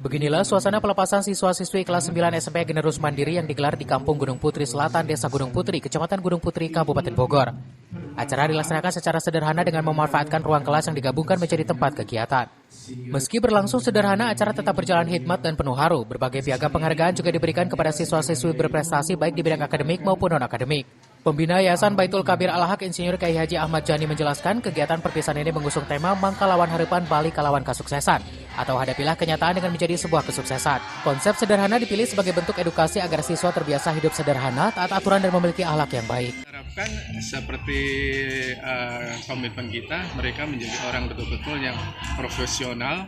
Beginilah suasana pelepasan siswa-siswi kelas 9 SMP Generus Mandiri yang digelar di Kampung Gunung Putri Selatan, Desa Gunung Putri, Kecamatan Gunung Putri, Kabupaten Bogor. Acara dilaksanakan secara sederhana dengan memanfaatkan ruang kelas yang digabungkan menjadi tempat kegiatan. Meski berlangsung sederhana, acara tetap berjalan hikmat dan penuh haru. Berbagai piagam penghargaan juga diberikan kepada siswa-siswi berprestasi baik di bidang akademik maupun non-akademik. Pembina Yayasan Baitul Kabir Al-Haq Insinyur Kyai Haji Ahmad Jani menjelaskan kegiatan perpisahan ini mengusung tema Mangkalawan Harapan Balik Kalawan Kasuksesan atau hadapilah kenyataan dengan menjadi sebuah kesuksesan. Konsep sederhana dipilih sebagai bentuk edukasi agar siswa terbiasa hidup sederhana, taat aturan dan memiliki akhlak yang baik. Harapkan seperti komitmen kita, mereka menjadi orang betul-betul yang profesional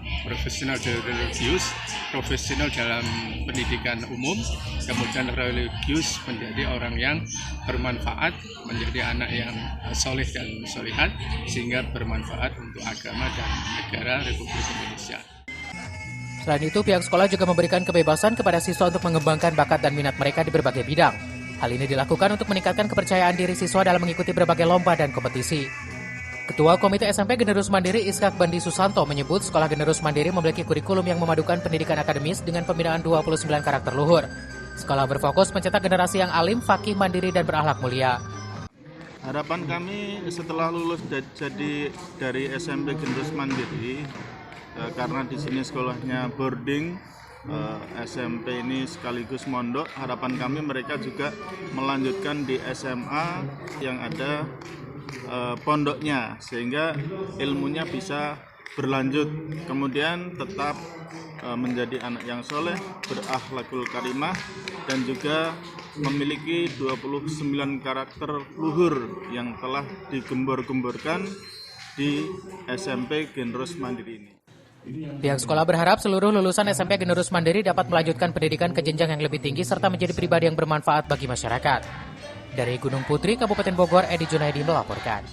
dari religius, profesional dalam pendidikan umum, kemudian religius menjadi orang yang bermanfaat, menjadi anak yang soleh dan solihat, sehingga bermanfaat untuk agama dan negara Republik Indonesia. Selain itu, pihak sekolah juga memberikan kebebasan kepada siswa untuk mengembangkan bakat dan minat mereka di berbagai bidang. Hal ini dilakukan untuk meningkatkan kepercayaan diri siswa dalam mengikuti berbagai lomba dan kompetisi. Ketua Komite SMP Generus Mandiri Iskak Bandi Susanto menyebut sekolah Generus Mandiri memiliki kurikulum yang memadukan pendidikan akademis dengan pembinaan 29 karakter luhur. Sekolah berfokus mencetak generasi yang alim, fakih, mandiri, dan berakhlak mulia. Harapan kami setelah lulus dari SMP Generus Mandiri, karena di sini sekolahnya boarding, SMP ini sekaligus mondok, harapan kami mereka juga melanjutkan di SMA yang ada pondoknya, sehingga ilmunya bisa berlanjut, kemudian tetap menjadi anak yang soleh, berakhlakul karimah, dan juga memiliki 29 karakter luhur yang telah digembor-gemborkan di SMP Generus Mandiri ini. Pihak sekolah berharap seluruh lulusan SMP Generus Mandiri dapat melanjutkan pendidikan ke jenjang yang lebih tinggi serta menjadi pribadi yang bermanfaat bagi masyarakat. Dari Gunung Putri, Kabupaten Bogor, Edi Junaidi melaporkan.